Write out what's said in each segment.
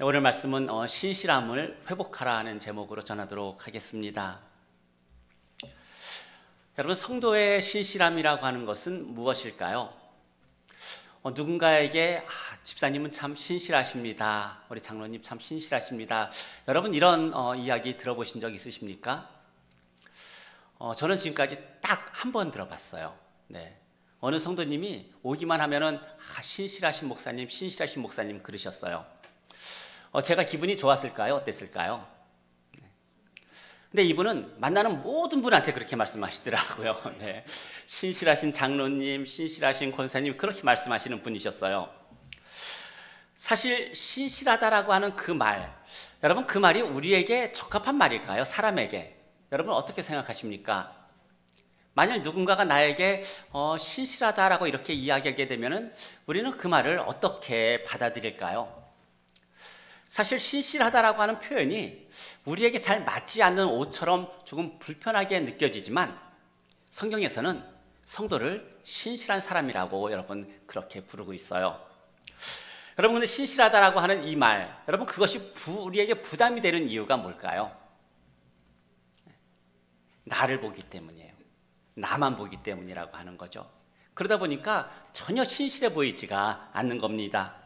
오늘 말씀은 신실함을 회복하라 하는 제목으로 전하도록 하겠습니다. 여러분, 성도의 신실함이라고 하는 것은 무엇일까요? 누군가에게 집사님은 참 신실하십니다. 우리 장로님 참 신실하십니다. 여러분, 이런 이야기 들어보신 적 있으십니까? 저는 지금까지 딱 한 번 들어봤어요. 네. 어느 성도님이 오기만 하면은 신실하신 목사님, 신실하신 목사님 그러셨어요. 제가 기분이 좋았을까요? 어땠을까요? 근데 이분은 만나는 모든 분한테 그렇게 말씀하시더라고요. 네. 신실하신 장로님, 신실하신 권사님 그렇게 말씀하시는 분이셨어요. 사실 신실하다라고 하는 그 말, 여러분 그 말이 우리에게 적합한 말일까요? 사람에게. 여러분 어떻게 생각하십니까? 만약 누군가가 나에게 신실하다라고 이렇게 이야기하게 되면은 우리는 그 말을 어떻게 받아들일까요? 사실 신실하다라고 하는 표현이 우리에게 잘 맞지 않는 옷처럼 조금 불편하게 느껴지지만 성경에서는 성도를 신실한 사람이라고 여러분 그렇게 부르고 있어요. 여러분, 근데 신실하다라고 하는 이 말, 여러분 그것이 우리에게 부담이 되는 이유가 뭘까요? 나를 보기 때문이에요. 나만 보기 때문이라고 하는 거죠. 그러다 보니까 전혀 신실해 보이지가 않는 겁니다.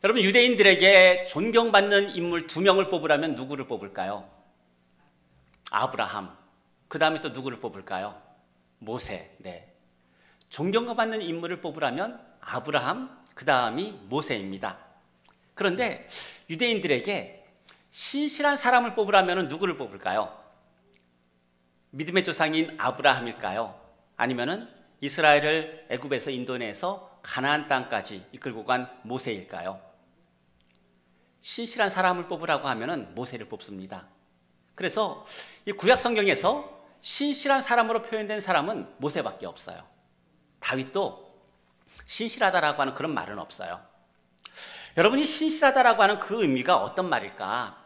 여러분, 유대인들에게 존경받는 인물 2명을 뽑으라면 누구를 뽑을까요? 아브라함. 그 다음에 또 누구를 뽑을까요? 모세. 네. 존경받는 인물을 뽑으라면 아브라함, 그 다음이 모세입니다. 그런데 유대인들에게 신실한 사람을 뽑으라면 누구를 뽑을까요? 믿음의 조상인 아브라함일까요? 아니면은 이스라엘을 애굽에서 인도내서 가나안 땅까지 이끌고 간 모세일까요? 신실한 사람을 뽑으라고 하면은 모세를 뽑습니다. 그래서 이 구약 성경에서 신실한 사람으로 표현된 사람은 모세밖에 없어요. 다윗도 신실하다라고 하는 그런 말은 없어요. 여러분이 신실하다라고 하는 그 의미가 어떤 말일까?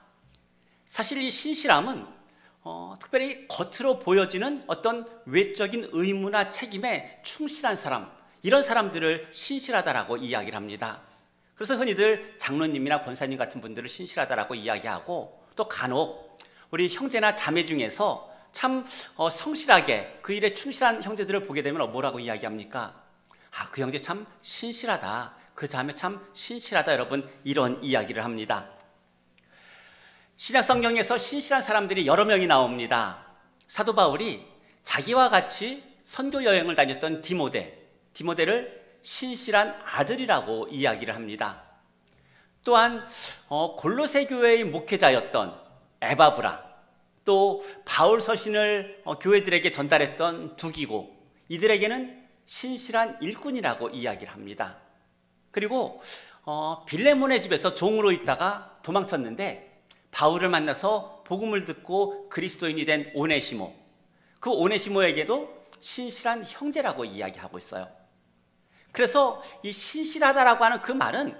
사실 이 신실함은 특별히 겉으로 보여지는 어떤 외적인 의무나 책임에 충실한 사람, 이런 사람들을 신실하다라고 이야기를 합니다. 그래서 흔히들 장로님이나 권사님 같은 분들을 신실하다라고 이야기하고, 또 간혹 우리 형제나 자매 중에서 참 성실하게 그 일에 충실한 형제들을 보게 되면 뭐라고 이야기합니까? 그 형제 참 신실하다, 그 자매 참 신실하다, 여러분 이런 이야기를 합니다. 신약 성경에서 신실한 사람들이 여러 명이 나옵니다. 사도 바울이 자기와 같이 선교 여행을 다녔던 디모데를 신실한 아들이라고 이야기를 합니다. 또한 골로새 교회의 목회자였던 에바브라, 또 바울 서신을 교회들에게 전달했던 두기고, 이들에게는 신실한 일꾼이라고 이야기를 합니다. 그리고 빌레몬의 집에서 종으로 있다가 도망쳤는데 바울을 만나서 복음을 듣고 그리스도인이 된 오네시모, 그 오네시모에게도 신실한 형제라고 이야기하고 있어요. 그래서 이 신실하다라고 하는 그 말은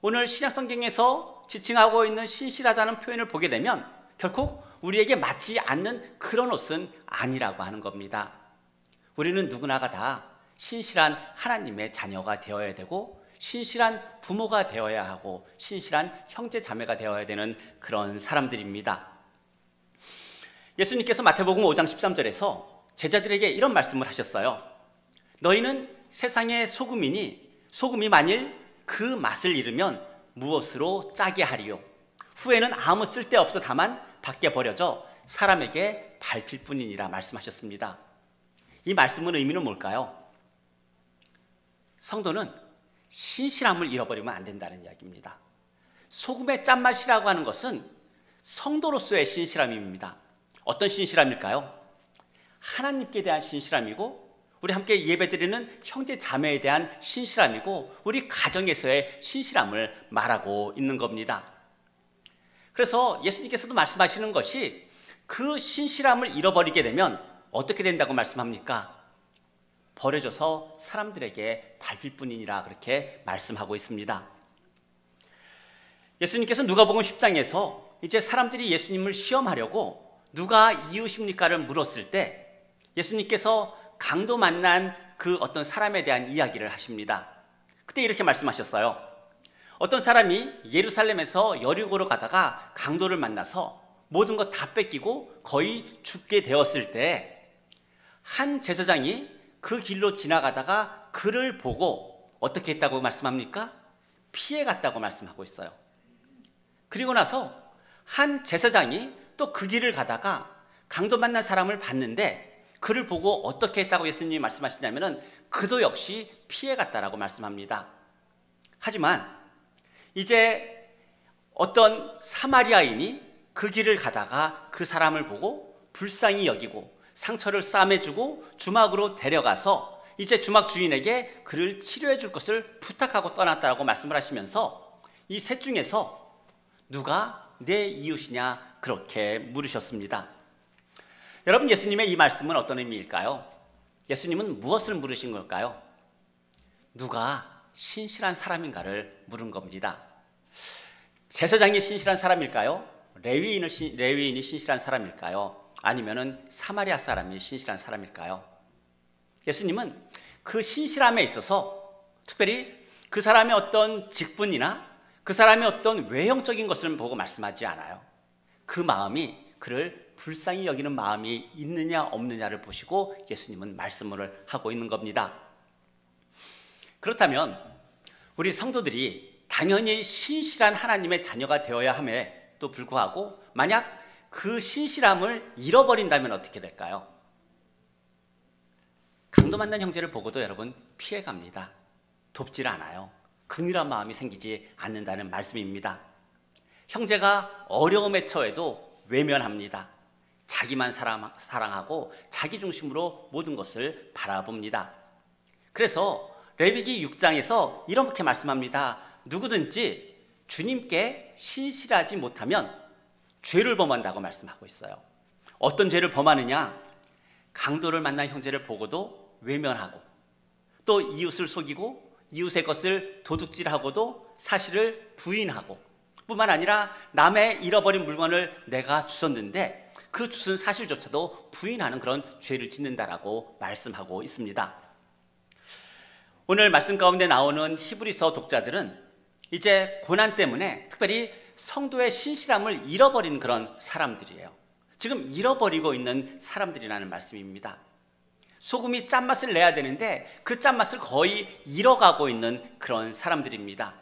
오늘 신약 성경에서 지칭하고 있는 신실하다는 표현을 보게 되면 결코 우리에게 맞지 않는 그런 옷은 아니라고 하는 겁니다. 우리는 누구나가 다 신실한 하나님의 자녀가 되어야 되고, 신실한 부모가 되어야 하고, 신실한 형제 자매가 되어야 되는 그런 사람들입니다. 예수님께서 마태복음 5장 13절에서 제자들에게 이런 말씀을 하셨어요. 너희는 세상의 소금이니 소금이 만일 그 맛을 잃으면 무엇으로 짜게 하리요? 후에는 아무 쓸데없어 다만 밖에 버려져 사람에게 밟힐 뿐이니라 말씀하셨습니다. 이 말씀의 의미는 뭘까요? 성도는 신실함을 잃어버리면 안 된다는 이야기입니다. 소금의 짠맛이라고 하는 것은 성도로서의 신실함입니다. 어떤 신실함일까요? 하나님께 대한 신실함이고, 우리 함께 예배드리는 형제 자매에 대한 신실함이고, 우리 가정에서의 신실함을 말하고 있는 겁니다. 그래서 예수님께서도 말씀하시는 것이 그 신실함을 잃어버리게 되면 어떻게 된다고 말씀합니까? 버려져서 사람들에게 밟힐 뿐이니라 그렇게 말씀하고 있습니다. 예수님께서 누가복음 10장에서 이제 사람들이 예수님을 시험하려고 누가 이웃입니까를 물었을 때 예수님께서 강도 만난 그 어떤 사람에 대한 이야기를 하십니다. 그때 이렇게 말씀하셨어요. 어떤 사람이 예루살렘에서 여리고로 가다가 강도를 만나서 모든 것 다 뺏기고 거의 죽게 되었을 때 한 제사장이 그 길로 지나가다가 그를 보고 어떻게 했다고 말씀합니까? 피해 갔다고 말씀하고 있어요. 그리고 나서 한 제사장이 또 그 길을 가다가 강도 만난 사람을 봤는데 그를 보고 어떻게 했다고 예수님이 말씀하시냐면은 그도 역시 피해 갔다라고 말씀합니다. 하지만 이제 어떤 사마리아인이 그 길을 가다가 그 사람을 보고 불쌍히 여기고 상처를 싸매주고 주막으로 데려가서 이제 주막 주인에게 그를 치료해 줄 것을 부탁하고 떠났다라고 말씀을 하시면서 이 셋 중에서 누가 내 이웃이냐 그렇게 물으셨습니다. 여러분, 예수님의 이 말씀은 어떤 의미일까요? 예수님은 무엇을 물으신 걸까요? 누가 신실한 사람인가를 물은 겁니다. 제사장이 신실한 사람일까요? 레위인이 신실한 사람일까요? 아니면은 사마리아 사람이 신실한 사람일까요? 예수님은 그 신실함에 있어서 특별히 그 사람의 어떤 직분이나 그 사람의 어떤 외형적인 것을 보고 말씀하지 않아요. 그 마음이 그를 불쌍히 여기는 마음이 있느냐 없느냐를 보시고 예수님은 말씀을 하고 있는 겁니다. 그렇다면 우리 성도들이 당연히 신실한 하나님의 자녀가 되어야 함에도 불구하고 만약 그 신실함을 잃어버린다면 어떻게 될까요? 강도 만난 형제를 보고도 여러분 피해갑니다. 돕질 않아요. 긍휼한 마음이 생기지 않는다는 말씀입니다. 형제가 어려움에 처해도 외면합니다. 자기만 사랑하고 자기 중심으로 모든 것을 바라봅니다. 그래서 레위기 6장에서 이렇게 말씀합니다. 누구든지 주님께 신실하지 못하면 죄를 범한다고 말씀하고 있어요. 어떤 죄를 범하느냐? 강도를 만난 형제를 보고도 외면하고 또 이웃을 속이고 이웃의 것을 도둑질하고도 사실을 부인하고 뿐만 아니라 남의 잃어버린 물건을 내가 주웠는데 그 주운 사실조차도 부인하는 그런 죄를 짓는다라고 말씀하고 있습니다. 오늘 말씀 가운데 나오는 히브리서 독자들은 이제 고난 때문에 특별히 성도의 신실함을 잃어버린 그런 사람들이에요. 지금 잃어버리고 있는 사람들이라는 말씀입니다. 소금이 짠맛을 내야 되는데 그 짠맛을 거의 잃어가고 있는 그런 사람들입니다.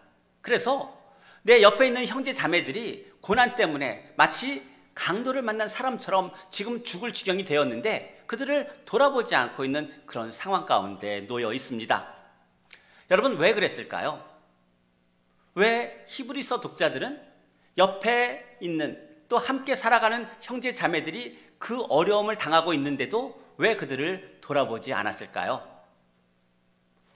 그래서 내 옆에 있는 형제 자매들이 고난 때문에 마치 강도를 만난 사람처럼 지금 죽을 지경이 되었는데 그들을 돌아보지 않고 있는 그런 상황 가운데 놓여 있습니다. 여러분, 왜 그랬을까요? 왜 히브리서 독자들은 옆에 있는 또 함께 살아가는 형제 자매들이 그 어려움을 당하고 있는데도 왜 그들을 돌아보지 않았을까요?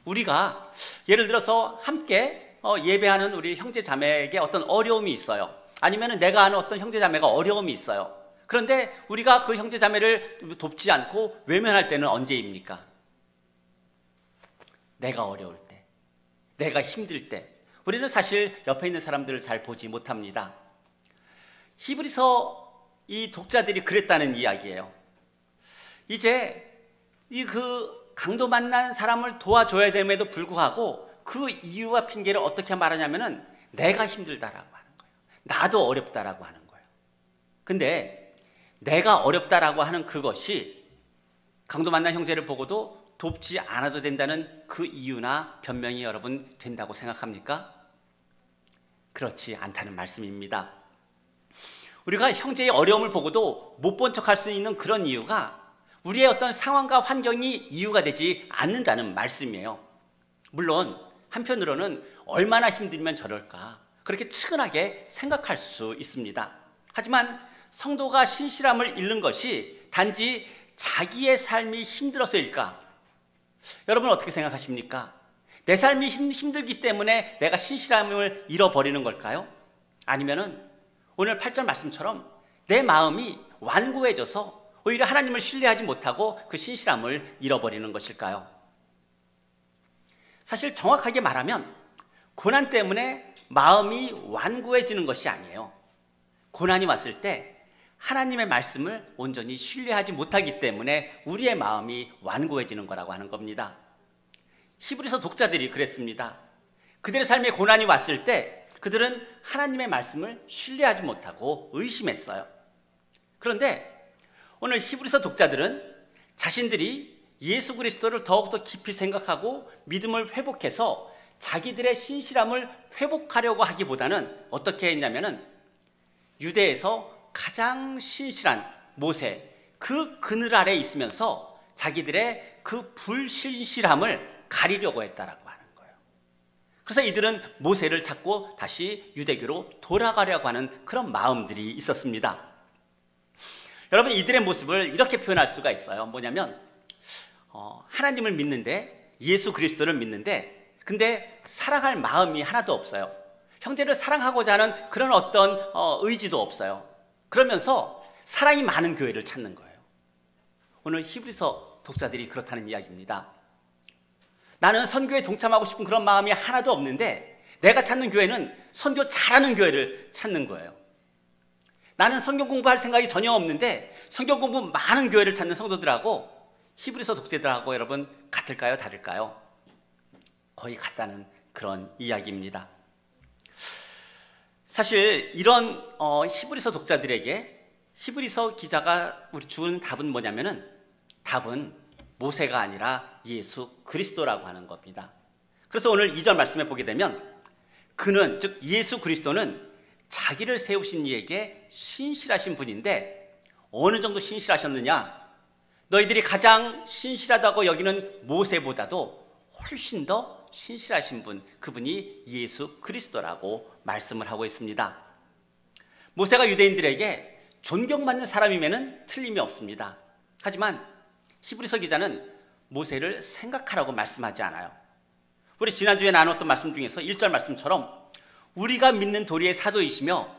우리가 예를 들어서 함께 예배하는 우리 형제 자매에게 어떤 어려움이 있어요. 아니면 내가 아는 어떤 형제 자매가 어려움이 있어요. 그런데 우리가 그 형제 자매를 돕지 않고 외면할 때는 언제입니까? 내가 어려울 때, 내가 힘들 때 우리는 사실 옆에 있는 사람들을 잘 보지 못합니다. 히브리서 이 독자들이 그랬다는 이야기예요. 이제 그 강도 만난 사람을 도와줘야 됨에도 불구하고 그 이유와 핑계를 어떻게 말하냐면은 내가 힘들다라고 하는 거예요. 나도 어렵다라고 하는 거예요. 근데 내가 어렵다라고 하는 그것이 강도 만난 형제를 보고도 돕지 않아도 된다는 그 이유나 변명이 여러분 된다고 생각합니까? 그렇지 않다는 말씀입니다. 우리가 형제의 어려움을 보고도 못 본 척할 수 있는 그런 이유가 우리의 어떤 상황과 환경이 이유가 되지 않는다는 말씀이에요. 물론 한편으로는 얼마나 힘들면 저럴까 그렇게 측은하게 생각할 수 있습니다. 하지만 성도가 신실함을 잃는 것이 단지 자기의 삶이 힘들어서일까? 여러분 어떻게 생각하십니까? 내 삶이 힘들기 때문에 내가 신실함을 잃어버리는 걸까요? 아니면은 오늘 8절 말씀처럼 내 마음이 완고해져서 오히려 하나님을 신뢰하지 못하고 그 신실함을 잃어버리는 것일까요? 사실 정확하게 말하면 고난 때문에 마음이 완고해지는 것이 아니에요. 고난이 왔을 때 하나님의 말씀을 온전히 신뢰하지 못하기 때문에 우리의 마음이 완고해지는 거라고 하는 겁니다. 히브리서 독자들이 그랬습니다. 그들의 삶에 고난이 왔을 때 그들은 하나님의 말씀을 신뢰하지 못하고 의심했어요. 그런데 오늘 히브리서 독자들은 자신들이 예수 그리스도를 더욱더 깊이 생각하고 믿음을 회복해서 자기들의 신실함을 회복하려고 하기보다는 어떻게 했냐면은 유대에서 가장 신실한 모세, 그 그늘 아래에 있으면서 자기들의 그 불신실함을 가리려고 했다라고 하는 거예요. 그래서 이들은 모세를 찾고 다시 유대교로 돌아가려고 하는 그런 마음들이 있었습니다. 여러분, 이들의 모습을 이렇게 표현할 수가 있어요. 뭐냐면 하나님을 믿는데, 예수 그리스도를 믿는데, 근데 사랑할 마음이 하나도 없어요. 형제를 사랑하고자 하는 그런 어떤 의지도 없어요. 그러면서 사랑이 많은 교회를 찾는 거예요. 오늘 히브리서 독자들이 그렇다는 이야기입니다. 나는 선교에 동참하고 싶은 그런 마음이 하나도 없는데 내가 찾는 교회는 선교 잘하는 교회를 찾는 거예요. 나는 성경 공부할 생각이 전혀 없는데 성경 공부 많은 교회를 찾는 성도들하고 히브리서 독자들하고 여러분 같을까요? 다를까요? 거의 같다는 그런 이야기입니다. 사실 이런 히브리서 독자들에게 히브리서 기자가 우리 주는 답은 뭐냐면은 답은 모세가 아니라 예수 그리스도라고 하는 겁니다. 그래서 오늘 2절 말씀에 보게 되면 그는, 즉 예수 그리스도는 자기를 세우신 이에게 신실하신 분인데 어느 정도 신실하셨느냐? 너희들이 가장 신실하다고 여기는 모세보다도 훨씬 더 신실하신 분, 그분이 예수 그리스도라고 말씀을 하고 있습니다. 모세가 유대인들에게 존경받는 사람이면은 틀림이 없습니다. 하지만 히브리서 기자는 모세를 생각하라고 말씀하지 않아요. 우리 지난주에 나눴던 말씀 중에서 1절 말씀처럼 우리가 믿는 도리의 사도이시며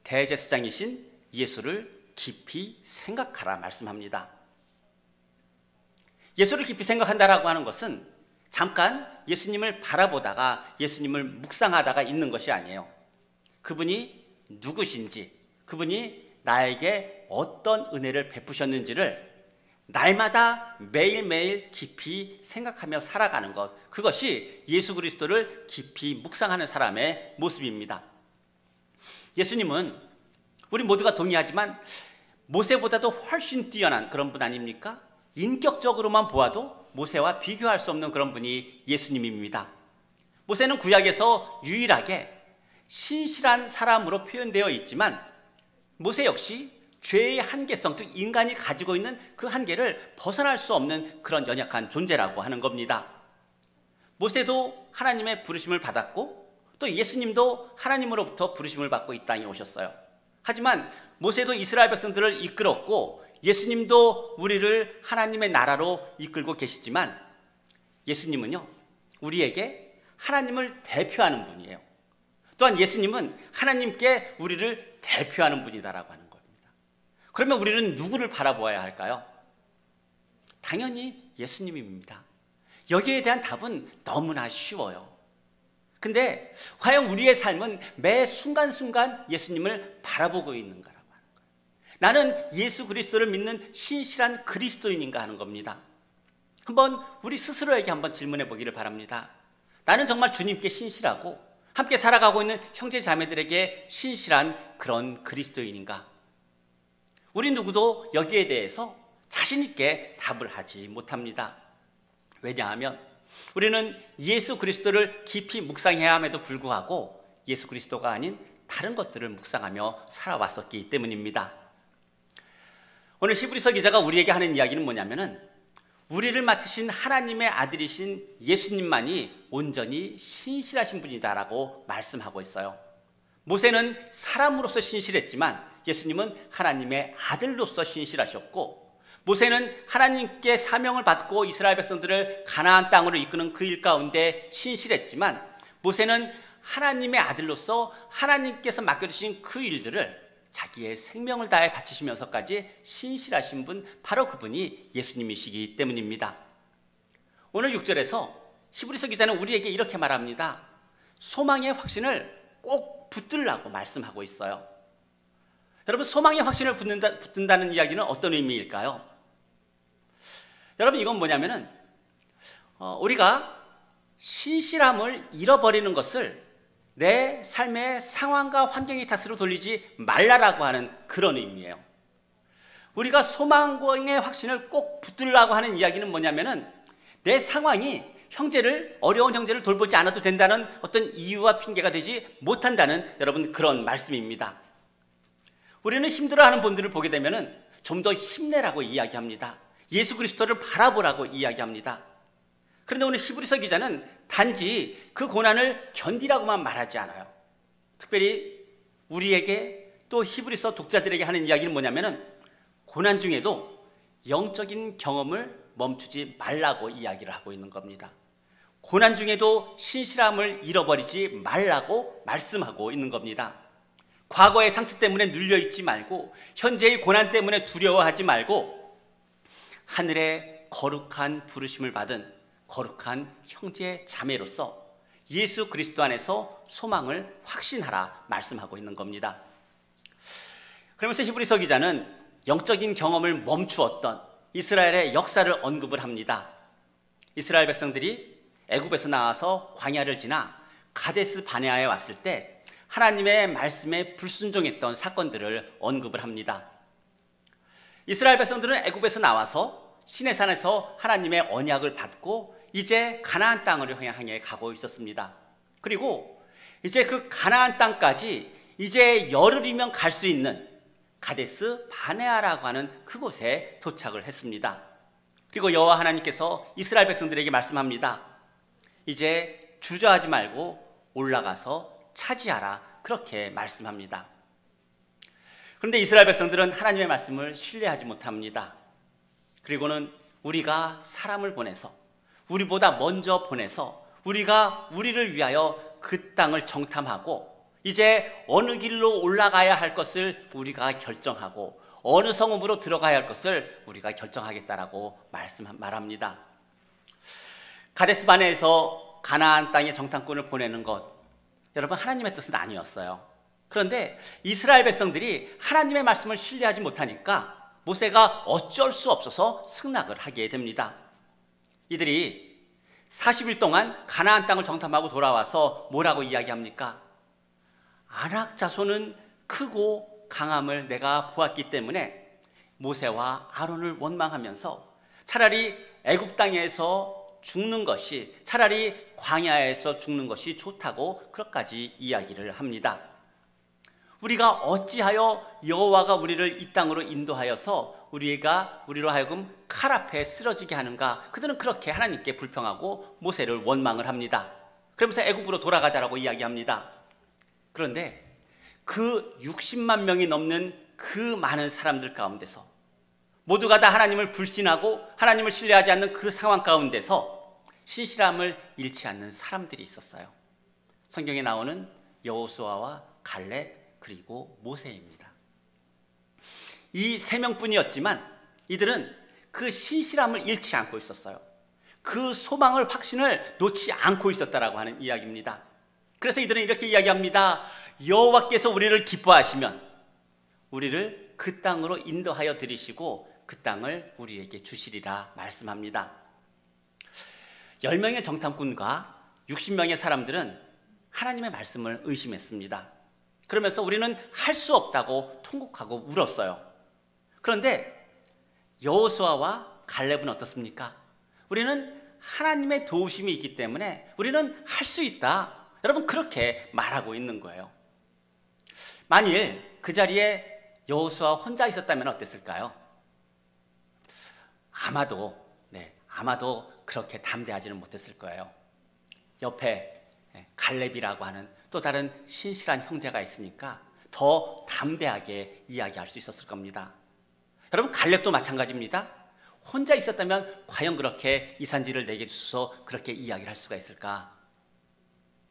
대제사장이신 예수를 깊이 생각하라 말씀합니다. 예수를 깊이 생각한다라고 하는 것은 잠깐 예수님을 바라보다가 예수님을 묵상하다가 있는 것이 아니에요. 그분이 누구신지, 그분이 나에게 어떤 은혜를 베푸셨는지를 날마다 매일매일 깊이 생각하며 살아가는 것, 그것이 예수 그리스도를 깊이 묵상하는 사람의 모습입니다. 예수님은 우리 모두가 동의하지만 모세보다도 훨씬 뛰어난 그런 분 아닙니까? 인격적으로만 보아도 모세와 비교할 수 없는 그런 분이 예수님입니다. 모세는 구약에서 유일하게 신실한 사람으로 표현되어 있지만 모세 역시 죄의 한계성, 즉 인간이 가지고 있는 그 한계를 벗어날 수 없는 그런 연약한 존재라고 하는 겁니다. 모세도 하나님의 부르심을 받았고 또 예수님도 하나님으로부터 부르심을 받고 이 땅에 오셨어요. 하지만 모세도 이스라엘 백성들을 이끌었고 예수님도 우리를 하나님의 나라로 이끌고 계시지만 예수님은요, 우리에게 하나님을 대표하는 분이에요. 또한 예수님은 하나님께 우리를 대표하는 분이다라고 하는 겁니다. 그러면 우리는 누구를 바라보아야 할까요? 당연히 예수님입니다. 여기에 대한 답은 너무나 쉬워요. 근데 과연 우리의 삶은 매 순간순간 예수님을 바라보고 있는가라고 하는 거예요. 나는 예수 그리스도를 믿는 신실한 그리스도인인가 하는 겁니다. 한번 우리 스스로에게 한번 질문해 보기를 바랍니다. 나는 정말 주님께 신실하고 함께 살아가고 있는 형제 자매들에게 신실한 그런 그리스도인인가? 우리 누구도 여기에 대해서 자신 있게 답을 하지 못합니다. 왜냐하면 우리는 예수 그리스도를 깊이 묵상해야 함에도 불구하고 예수 그리스도가 아닌 다른 것들을 묵상하며 살아왔었기 때문입니다. 오늘 히브리서 기자가 우리에게 하는 이야기는 뭐냐면은 우리를 맡으신 하나님의 아들이신 예수님만이 온전히 신실하신 분이다라고 말씀하고 있어요. 모세는 사람으로서 신실했지만 예수님은 하나님의 아들로서 신실하셨고, 모세는 하나님께 사명을 받고 이스라엘 백성들을 가나안 땅으로 이끄는 그 일 가운데 신실했지만 모세는 하나님의 아들로서 하나님께서 맡겨주신 그 일들을 자기의 생명을 다해 바치시면서까지 신실하신 분, 바로 그분이 예수님이시기 때문입니다. 오늘 6절에서 히브리서 기자는 우리에게 이렇게 말합니다. 소망의 확신을 꼭 붙들라고 말씀하고 있어요. 여러분, 소망의 확신을 붙든다는 이야기는 어떤 의미일까요? 여러분, 이건 뭐냐면은 우리가 신실함을 잃어버리는 것을 내 삶의 상황과 환경의 탓으로 돌리지 말라라고 하는 그런 의미예요. 우리가 소망의 확신을 꼭 붙들라고 하는 이야기는 뭐냐면은 내 상황이 어려운 형제를 돌보지 않아도 된다는 어떤 이유와 핑계가 되지 못한다는 여러분 그런 말씀입니다. 우리는 힘들어하는 분들을 보게 되면은 좀 더 힘내라고 이야기합니다. 예수 그리스도를 바라보라고 이야기합니다. 그런데 오늘 히브리서 기자는 단지 그 고난을 견디라고만 말하지 않아요. 특별히 우리에게 또 히브리서 독자들에게 하는 이야기는 뭐냐면은 고난 중에도 영적인 경험을 멈추지 말라고 이야기를 하고 있는 겁니다. 고난 중에도 신실함을 잃어버리지 말라고 말씀하고 있는 겁니다. 과거의 상처 때문에 눌려있지 말고 현재의 고난 때문에 두려워하지 말고 하늘의 거룩한 부르심을 받은 거룩한 형제 자매로서 예수 그리스도 안에서 소망을 확신하라 말씀하고 있는 겁니다. 그러면서 히브리서 기자는 영적인 경험을 멈추었던 이스라엘의 역사를 언급을 합니다. 이스라엘 백성들이 애굽에서 나와서 광야를 지나 가데스 바네아에 왔을 때 하나님의 말씀에 불순종했던 사건들을 언급을 합니다. 이스라엘 백성들은 애굽에서 나와서 시내산에서 하나님의 언약을 받고 이제 가나안 땅을 향해 가고 있었습니다. 그리고 이제 그 가나안 땅까지 이제 열흘이면 갈 수 있는 가데스 바네아라고 하는 그곳에 도착을 했습니다. 그리고 여호와 하나님께서 이스라엘 백성들에게 말씀합니다. 이제 주저하지 말고 올라가서 차지하라 그렇게 말씀합니다. 그런데 이스라엘 백성들은 하나님의 말씀을 신뢰하지 못합니다. 그리고는 우리가 사람을 보내서 우리보다 먼저 보내서 우리가 우리를 위하여 그 땅을 정탐하고 이제 어느 길로 올라가야 할 것을 우리가 결정하고 어느 성읍으로 들어가야 할 것을 우리가 결정하겠다라고 말합니다. 가데스 바네아에서 가나안 땅의 정탐꾼을 보내는 것, 여러분 하나님의 뜻은 아니었어요. 그런데 이스라엘 백성들이 하나님의 말씀을 신뢰하지 못하니까 모세가 어쩔 수 없어서 승낙을 하게 됩니다. 이들이 40일 동안 가나안 땅을 정탐하고 돌아와서 뭐라고 이야기합니까? 아낙 자손은 크고 강함을 내가 보았기 때문에 모세와 아론을 원망하면서 차라리 애굽 땅에서 죽는 것이 차라리 광야에서 죽는 것이 좋다고 그렇게까지 이야기를 합니다. 우리가 어찌하여 여호와가 우리를 이 땅으로 인도하여서 우리로 하여금 칼 앞에 쓰러지게 하는가? 그들은 그렇게 하나님께 불평하고 모세를 원망을 합니다. 그러면서 애굽으로 돌아가자라고 이야기합니다. 그런데 그 60만 명이 넘는 그 많은 사람들 가운데서 모두가 다 하나님을 불신하고 하나님을 신뢰하지 않는 그 상황 가운데서 신실함을 잃지 않는 사람들이 있었어요. 성경에 나오는 여호수아와 갈렙 그리고 모세입니다. 이 세 명뿐이었지만 이들은 그 신실함을 잃지 않고 있었어요. 그 소망을 확신을 놓지 않고 있었다라고 하는 이야기입니다. 그래서 이들은 이렇게 이야기합니다. 여호와께서 우리를 기뻐하시면 우리를 그 땅으로 인도하여 들이시고 그 땅을 우리에게 주시리라 말씀합니다. 10명의 정탐꾼과 60명의 사람들은 하나님의 말씀을 의심했습니다. 그러면서 우리는 할 수 없다고 통곡하고 울었어요. 그런데 여호수아와 갈렙은 어떻습니까? 우리는 하나님의 도우심이 있기 때문에 우리는 할 수 있다. 여러분 그렇게 말하고 있는 거예요. 만일 그 자리에 여호수아 혼자 있었다면 어땠을까요? 아마도 그렇게 담대하지는 못했을 거예요. 옆에 갈렙이라고 하는 또 다른 신실한 형제가 있으니까 더 담대하게 이야기할 수 있었을 겁니다. 여러분 갈렙도 마찬가지입니다. 혼자 있었다면 과연 그렇게 이 산지를 내게 주소서 그렇게 이야기를 할 수가 있을까?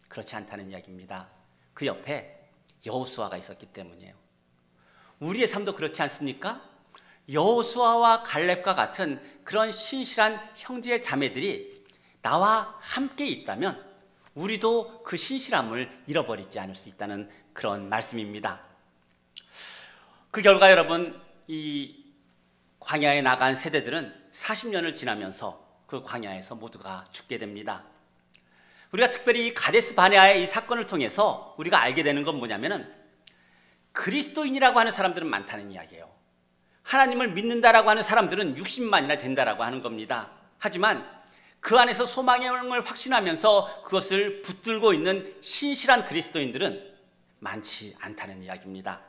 그렇지 않다는 이야기입니다. 그 옆에 여호수아가 있었기 때문이에요. 우리의 삶도 그렇지 않습니까? 여호수아와 갈렙과 같은 그런 신실한 형제 자매들이 나와 함께 있다면 우리도 그 신실함을 잃어버리지 않을 수 있다는 그런 말씀입니다. 그 결과 여러분 이 광야에 나간 세대들은 40년을 지나면서 그 광야에서 모두가 죽게 됩니다. 우리가 특별히 이 가데스 바네아의 이 사건을 통해서 우리가 알게 되는 건 뭐냐면은 그리스도인이라고 하는 사람들은 많다는 이야기예요. 하나님을 믿는다라고 하는 사람들은 60만이나 된다라고 하는 겁니다. 하지만 그 안에서 소망의 영을 확신하면서 그것을 붙들고 있는 신실한 그리스도인들은 많지 않다는 이야기입니다.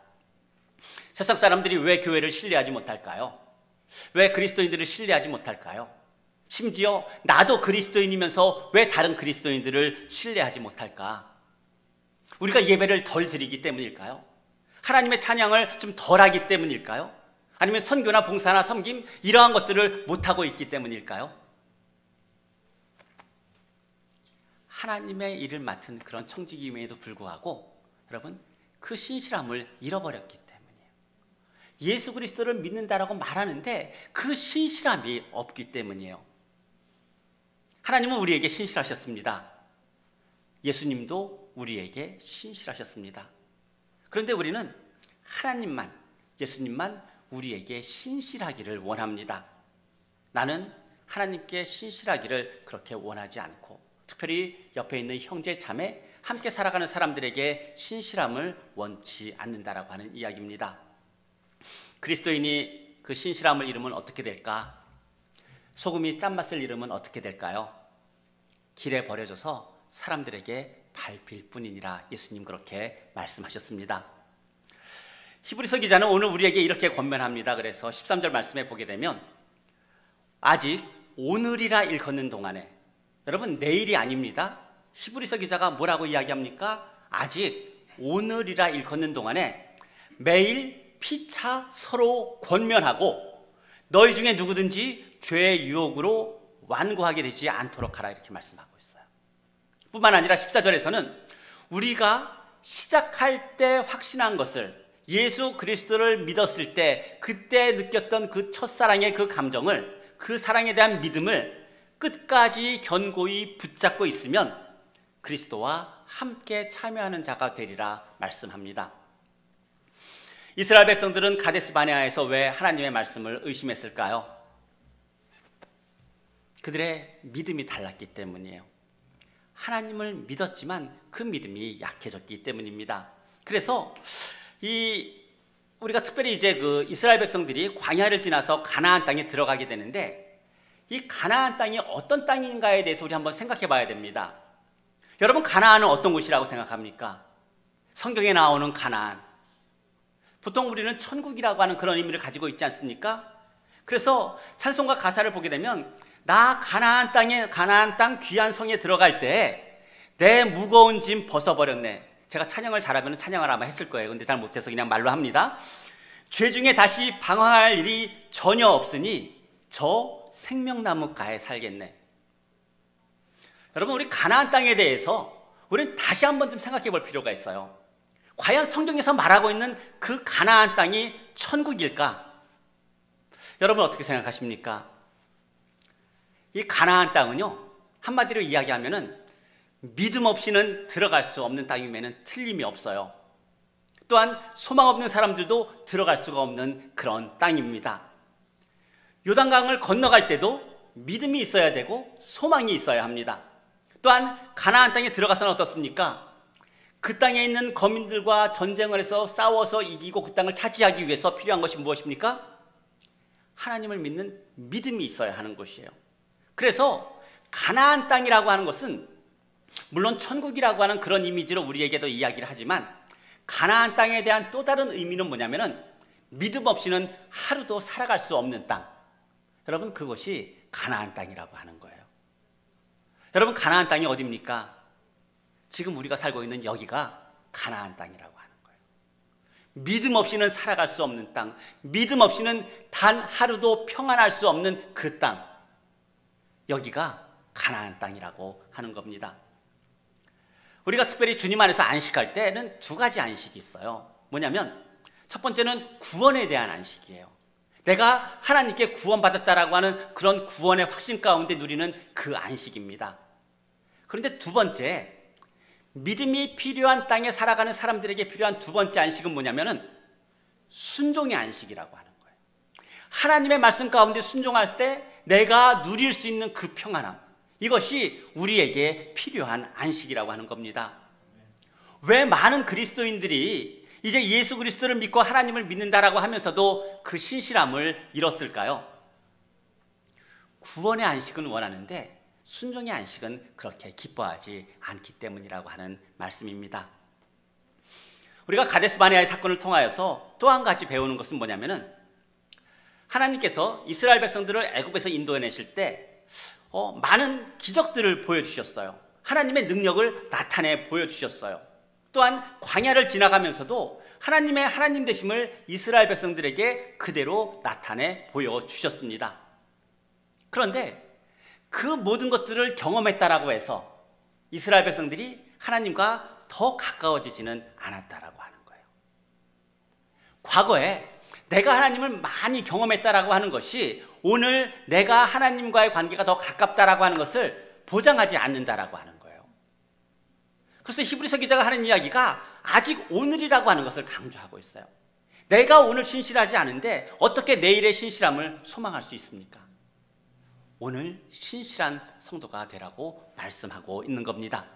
세상 사람들이 왜 교회를 신뢰하지 못할까요? 왜 그리스도인들을 신뢰하지 못할까요? 심지어 나도 그리스도인이면서 왜 다른 그리스도인들을 신뢰하지 못할까? 우리가 예배를 덜 드리기 때문일까요? 하나님의 찬양을 좀 덜 하기 때문일까요? 아니면 선교나 봉사나 섬김 이러한 것들을 못하고 있기 때문일까요? 하나님의 일을 맡은 그런 청직임에도 불구하고 여러분 그 신실함을 잃어버렸기 때문이에요. 예수 그리스도를 믿는다라고 말하는데 그 신실함이 없기 때문이에요. 하나님은 우리에게 신실하셨습니다. 예수님도 우리에게 신실하셨습니다. 그런데 우리는 하나님만, 예수님만 우리에게 신실하기를 원합니다. 나는 하나님께 신실하기를 그렇게 원하지 않고 특별히 옆에 있는 형제 자매 함께 살아가는 사람들에게 신실함을 원치 않는다라고 하는 이야기입니다. 그리스도인이 그 신실함을 잃으면 어떻게 될까? 소금이 짠맛을 잃으면 어떻게 될까요? 길에 버려져서 사람들에게 밟힐 뿐이니라 예수님 그렇게 말씀하셨습니다. 히브리서 기자는 오늘 우리에게 이렇게 권면합니다. 그래서 13절 말씀에 보게 되면 아직 오늘이라 일컫는 동안에, 여러분 내일이 아닙니다. 히브리서 기자가 뭐라고 이야기합니까? 아직 오늘이라 일컫는 동안에 매일 피차 서로 권면하고 너희 중에 누구든지 죄의 유혹으로 완고하게 되지 않도록 하라 이렇게 말씀하고 있어요. 뿐만 아니라 14절에서는 우리가 시작할 때 확신한 것을 예수 그리스도를 믿었을 때 그때 느꼈던 그 첫사랑의 그 감정을, 그 사랑에 대한 믿음을 끝까지 견고히 붙잡고 있으면 그리스도와 함께 참여하는 자가 되리라 말씀합니다. 이스라엘 백성들은 가데스 바네아에서 왜 하나님의 말씀을 의심했을까요? 그들의 믿음이 달랐기 때문이에요. 하나님을 믿었지만 그 믿음이 약해졌기 때문입니다. 그래서 우리가 특별히 이제 그 이스라엘 백성들이 광야를 지나서 가나안 땅에 들어가게 되는데 이 가나안 땅이 어떤 땅인가에 대해서 우리 한번 생각해 봐야 됩니다. 여러분 가나안은 어떤 곳이라고 생각합니까? 성경에 나오는 가나안, 보통 우리는 천국이라고 하는 그런 의미를 가지고 있지 않습니까? 그래서 찬송가 가사를 보게 되면 나 가나안 땅 귀한 성에 들어갈 때 내 무거운 짐 벗어버렸네. 제가 찬양을 잘하면 찬양을 아마 했을 거예요. 근데 잘 못해서 그냥 말로 합니다. 죄 중에 다시 방황할 일이 전혀 없으니 저 생명나무가에 살겠네. 여러분 우리 가나안 땅에 대해서 우리는 다시 한번 좀 생각해 볼 필요가 있어요. 과연 성경에서 말하고 있는 그 가나안 땅이 천국일까? 여러분 어떻게 생각하십니까? 이 가나안 땅은요 한마디로 이야기하면은 믿음 없이는 들어갈 수 없는 땅임에는 틀림이 없어요. 또한 소망 없는 사람들도 들어갈 수가 없는 그런 땅입니다. 요단강을 건너갈 때도 믿음이 있어야 되고 소망이 있어야 합니다. 또한 가나안 땅에 들어가서는 어떻습니까? 그 땅에 있는 거민들과 전쟁을 해서 싸워서 이기고 그 땅을 차지하기 위해서 필요한 것이 무엇입니까? 하나님을 믿는 믿음이 있어야 하는 것이에요. 그래서 가나안 땅이라고 하는 것은 물론 천국이라고 하는 그런 이미지로 우리에게도 이야기를 하지만 가나안 땅에 대한 또 다른 의미는 뭐냐면은 믿음 없이는 하루도 살아갈 수 없는 땅. 여러분 그것이 가나안 땅이라고 하는 거예요. 여러분 가나안 땅이 어디입니까? 지금 우리가 살고 있는 여기가 가나안 땅이라고 하는 거예요. 믿음 없이는 살아갈 수 없는 땅, 믿음 없이는 단 하루도 평안할 수 없는 그 땅, 여기가 가나안 땅이라고 하는 겁니다. 우리가 특별히 주님 안에서 안식할 때는 두 가지 안식이 있어요. 뭐냐면 첫 번째는 구원에 대한 안식이에요. 내가 하나님께 구원받았다라고 하는 그런 구원의 확신 가운데 누리는 그 안식입니다. 그런데 두 번째, 믿음이 필요한 땅에 살아가는 사람들에게 필요한 두 번째 안식은 뭐냐면은 순종의 안식이라고 하는 거예요. 하나님의 말씀 가운데 순종할 때 내가 누릴 수 있는 그 평안함, 이것이 우리에게 필요한 안식이라고 하는 겁니다. 왜 많은 그리스도인들이 이제 예수 그리스도를 믿고 하나님을 믿는다라고 하면서도 그 신실함을 잃었을까요? 구원의 안식은 원하는데 순종의 안식은 그렇게 기뻐하지 않기 때문이라고 하는 말씀입니다. 우리가 가데스 바네아의 사건을 통하여서 또 한 가지 배우는 것은 뭐냐면은, 하나님께서 이스라엘 백성들을 애굽에서 인도해내실 때 많은 기적들을 보여주셨어요. 하나님의 능력을 나타내 보여주셨어요. 또한 광야를 지나가면서도 하나님의 하나님 되심을 이스라엘 백성들에게 그대로 나타내 보여주셨습니다. 그런데 그 모든 것들을 경험했다라고 해서 이스라엘 백성들이 하나님과 더 가까워지지는 않았다라고 하는 거예요. 과거에 내가 하나님을 많이 경험했다라고 하는 것이 오늘 내가 하나님과의 관계가 더 가깝다라고 하는 것을 보장하지 않는다라고 하는 거예요. 그래서 히브리서 기자가 하는 이야기가 아직 오늘이라고 하는 것을 강조하고 있어요. 내가 오늘 신실하지 않은데 어떻게 내일의 신실함을 소망할 수 있습니까? 오늘 신실한 성도가 되라고 말씀하고 있는 겁니다.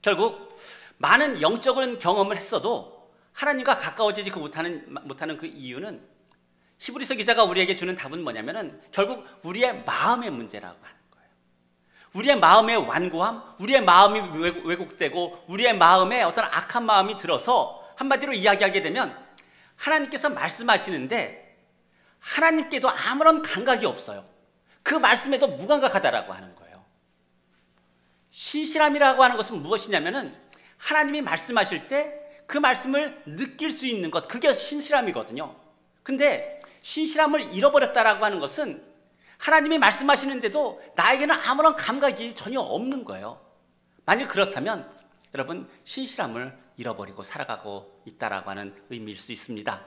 결국 많은 영적인 경험을 했어도 하나님과 가까워지지 못하는 그 이유는, 히브리서 기자가 우리에게 주는 답은 뭐냐면은 결국 우리의 마음의 문제라고 하는 거예요. 우리의 마음의 완고함, 우리의 마음이 왜곡되고 우리의 마음에 어떤 악한 마음이 들어서, 한마디로 이야기하게 되면 하나님께서 말씀하시는데 하나님께도 아무런 감각이 없어요. 그 말씀에도 무감각하다라고 하는 거예요. 신실함이라고 하는 것은 무엇이냐면은 하나님이 말씀하실 때 그 말씀을 느낄 수 있는 것, 그게 신실함이거든요. 근데 신실함을 잃어버렸다라고 하는 것은 하나님이 말씀하시는데도 나에게는 아무런 감각이 전혀 없는 거예요. 만약 그렇다면 여러분, 신실함을 잃어버리고 살아가고 있다라고 하는 의미일 수 있습니다.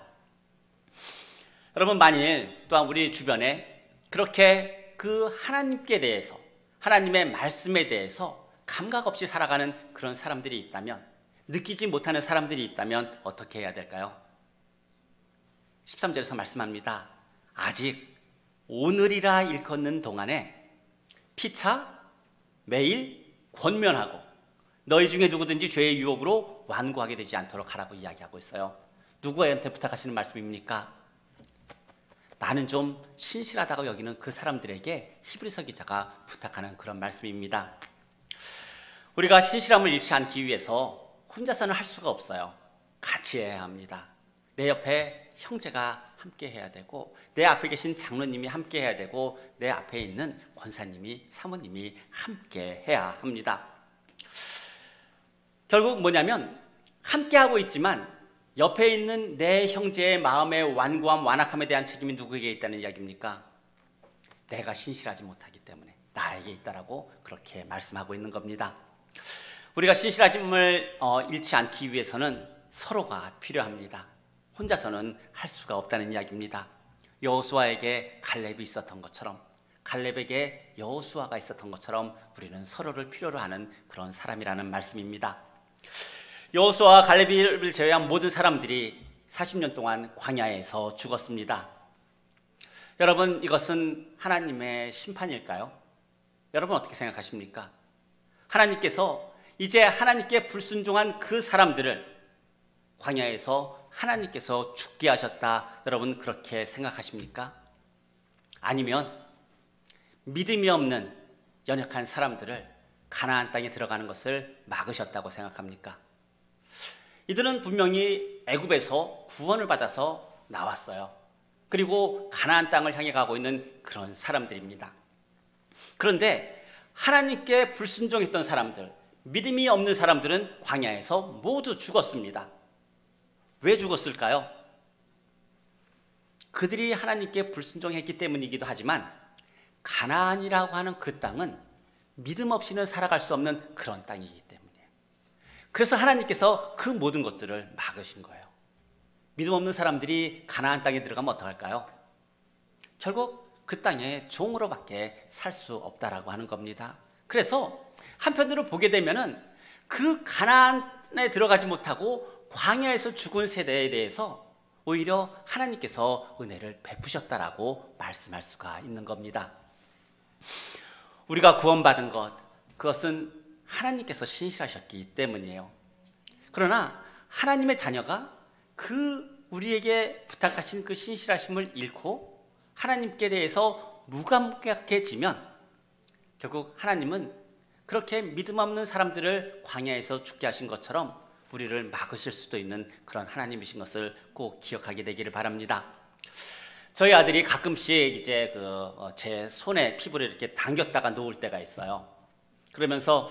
여러분, 만일 또한 우리 주변에 그렇게 그 하나님께 대해서, 하나님의 말씀에 대해서 감각 없이 살아가는 그런 사람들이 있다면, 느끼지 못하는 사람들이 있다면 어떻게 해야 될까요? 13절에서 말씀합니다. 아직 오늘이라 일컫는 동안에 피차 매일 권면하고 너희 중에 누구든지 죄의 유혹으로 완고하게 되지 않도록 하라고 이야기하고 있어요. 누구한테 부탁하시는 말씀입니까? 나는 좀 신실하다고 여기는 그 사람들에게 히브리서 기자가 부탁하는 그런 말씀입니다. 우리가 신실함을 잃지 않기 위해서 혼자서는 할 수가 없어요. 같이 해야 합니다. 내 옆에 형제가 함께 해야 되고, 내 앞에 계신 장로님이 함께 해야 되고, 내 앞에 있는 권사님이, 사모님이 함께 해야 합니다. 결국 뭐냐면 함께 하고 있지만 옆에 있는 내 형제의 마음의 완고함, 완악함에 대한 책임이 누구에게 있다는 이야기입니까? 내가 신실하지 못하기 때문에 나에게 있다라고 그렇게 말씀하고 있는 겁니다. 우리가 신실함을 잃지 않기 위해서는 서로가 필요합니다. 혼자서는 할 수가 없다는 이야기입니다. 여호수아에게 갈렙이 있었던 것처럼, 갈렙에게 여호수아가 있었던 것처럼 우리는 서로를 필요로 하는 그런 사람이라는 말씀입니다. 여호수아와 갈렙을 제외한 모든 사람들이 40년 동안 광야에서 죽었습니다. 여러분, 이것은 하나님의 심판일까요? 여러분 어떻게 생각하십니까? 하나님께서 이제 하나님께 불순종한 그 사람들을 광야에서 하나님께서 죽게 하셨다, 여러분 그렇게 생각하십니까? 아니면 믿음이 없는 연약한 사람들을 가나안 땅에 들어가는 것을 막으셨다고 생각합니까? 이들은 분명히 애굽에서 구원을 받아서 나왔어요. 그리고 가나안 땅을 향해 가고 있는 그런 사람들입니다. 그런데 하나님께 불순종했던 사람들, 믿음이 없는 사람들은 광야에서 모두 죽었습니다. 왜 죽었을까요? 그들이 하나님께 불순종했기 때문이기도 하지만 가나안이라고 하는 그 땅은 믿음 없이는 살아갈 수 없는 그런 땅이기 때문이에요. 그래서 하나님께서 그 모든 것들을 막으신 거예요. 믿음 없는 사람들이 가나안 땅에 들어가면 어떡할까요? 결국 그 땅에 종으로밖에 살 수 없다라고 하는 겁니다. 그래서 한편으로 보게 되면은 그 가나안에 들어가지 못하고 광야에서 죽은 세대에 대해서 오히려 하나님께서 은혜를 베푸셨다라고 말씀할 수가 있는 겁니다. 우리가 구원받은 것, 그것은 하나님께서 신실하셨기 때문이에요. 그러나 하나님의 자녀가 우리에게 부탁하신 그 신실하심을 잃고 하나님께 대해서 무감각해지면 결국 하나님은 그렇게 믿음 없는 사람들을 광야에서 죽게 하신 것처럼 우리를 막으실 수도 있는 그런 하나님이신 것을 꼭 기억하게 되기를 바랍니다. 저희 아들이 가끔씩 이제 제 손에 피부를 이렇게 당겼다가 놓을 때가 있어요. 그러면서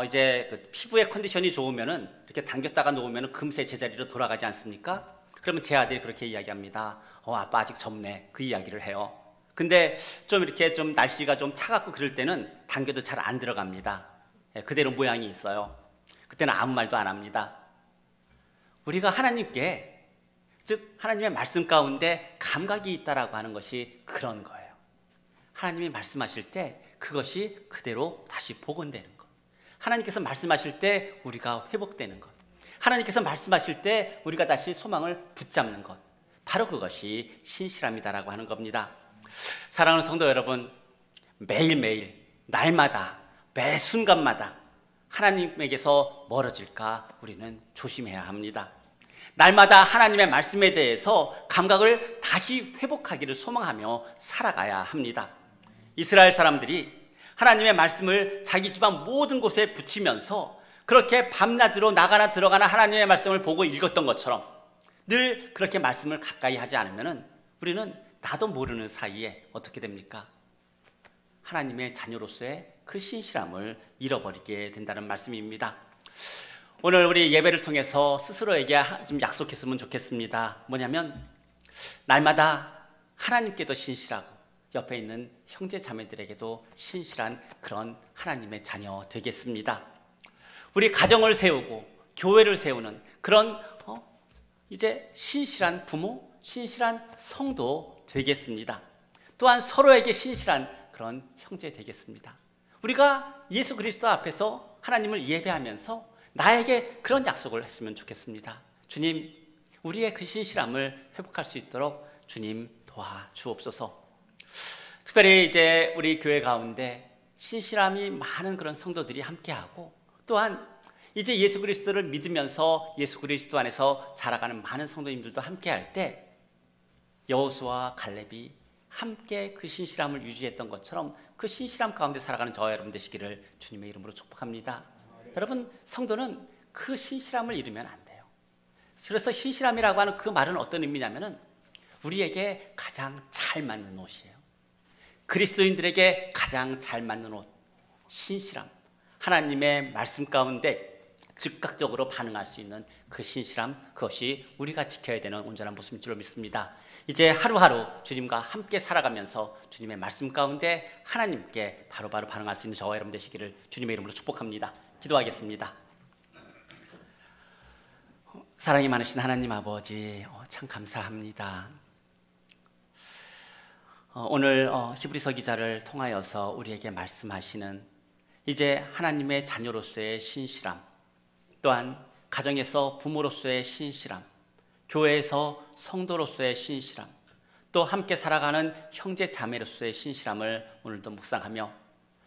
이제 피부의 컨디션이 좋으면은 이렇게 당겼다가 놓으면은 금세 제자리로 돌아가지 않습니까? 그러면 제 아들이 그렇게 이야기합니다. 아빠 아직 젊네. 그 이야기를 해요. 근데 좀 이렇게 좀 날씨가 좀 차갑고 그럴 때는 당겨도 잘 안 들어갑니다. 그대로 모양이 있어요. 그때는 아무 말도 안 합니다. 우리가 하나님께, 즉 하나님의 말씀 가운데 감각이 있다라고 하는 것이 그런 거예요. 하나님이 말씀하실 때 그것이 그대로 다시 복원되는 것. 하나님께서 말씀하실 때 우리가 회복되는 것. 하나님께서 말씀하실 때 우리가 다시 소망을 붙잡는 것. 바로 그것이 신실함이다라고 하는 겁니다. 사랑하는 성도 여러분, 매일매일 날마다 매 순간마다 하나님에게서 멀어질까 우리는 조심해야 합니다. 날마다 하나님의 말씀에 대해서 감각을 다시 회복하기를 소망하며 살아가야 합니다. 이스라엘 사람들이 하나님의 말씀을 자기 집안 모든 곳에 붙이면서 그렇게 밤낮으로 나가나 들어가나 하나님의 말씀을 보고 읽었던 것처럼 늘 그렇게 말씀을 가까이 하지 않으면 우리는 나도 모르는 사이에 어떻게 됩니까? 하나님의 자녀로서의 그 신실함을 잃어버리게 된다는 말씀입니다. 오늘 우리 예배를 통해서 스스로에게 좀 약속했으면 좋겠습니다. 뭐냐면 날마다 하나님께도 신실하고 옆에 있는 형제 자매들에게도 신실한 그런 하나님의 자녀 되겠습니다. 우리 가정을 세우고 교회를 세우는 그런 이제 신실한 부모, 신실한 성도 되겠습니다. 또한 서로에게 신실한 그런 형제 되겠습니다. 우리가 예수 그리스도 앞에서 하나님을 예배하면서 나에게 그런 약속을 했으면 좋겠습니다. 주님, 우리의 그 신실함을 회복할 수 있도록 주님 도와주옵소서. 특별히 이제 우리 교회 가운데 신실함이 많은 그런 성도들이 함께하고 또한 이제 예수 그리스도를 믿으면서 예수 그리스도 안에서 자라가는 많은 성도님들도 함께할 때 여호수아와 갈렙이 함께 그 신실함을 유지했던 것처럼 그 신실함 가운데 살아가는 저와 여러분 되시기를 주님의 이름으로 축복합니다. 여러분, 성도는 그 신실함을 잃으면 안 돼요. 그래서 신실함이라고 하는 그 말은 어떤 의미냐면은 우리에게 가장 잘 맞는 옷이에요. 그리스도인들에게 가장 잘 맞는 옷, 신실함. 하나님의 말씀 가운데 즉각적으로 반응할 수 있는 그 신실함, 그것이 우리가 지켜야 되는 온전한 모습인 줄로 믿습니다. 이제 하루하루 주님과 함께 살아가면서 주님의 말씀 가운데 하나님께 바로바로 반응할 수 있는 저와 여러분 되시기를 주님의 이름으로 축복합니다. 기도하겠습니다. 사랑이 많으신 하나님 아버지, 참 감사합니다. 오늘 히브리서 기자를 통하여서 우리에게 말씀하시는 이제 하나님의 자녀로서의 신실함, 또한 가정에서 부모로서의 신실함, 교회에서 성도로서의 신실함, 또 함께 살아가는 형제 자매로서의 신실함을 오늘도 묵상하며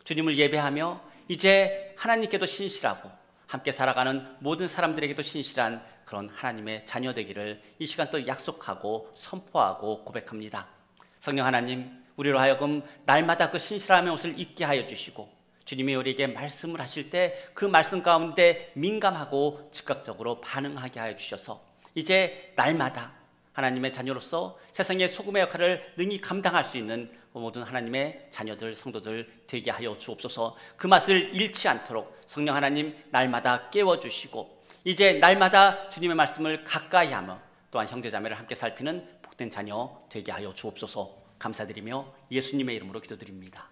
주님을 예배하며 이제 하나님께도 신실하고 함께 살아가는 모든 사람들에게도 신실한 그런 하나님의 자녀 되기를 이 시간 또 약속하고 선포하고 고백합니다. 성령 하나님, 우리로 하여금 날마다 그 신실함의 옷을 입게 하여 주시고 주님이 우리에게 말씀을 하실 때 그 말씀 가운데 민감하고 즉각적으로 반응하게 하여 주셔서 이제 날마다 하나님의 자녀로서 세상의 소금의 역할을 능히 감당할 수 있는 모든 하나님의 자녀들, 성도들 되게 하여 주옵소서. 그 맛을 잃지 않도록 성령 하나님 날마다 깨워주시고 이제 날마다 주님의 말씀을 가까이 하며 또한 형제자매를 함께 살피는 복된 자녀 되게 하여 주옵소서. 감사드리며 예수님의 이름으로 기도드립니다.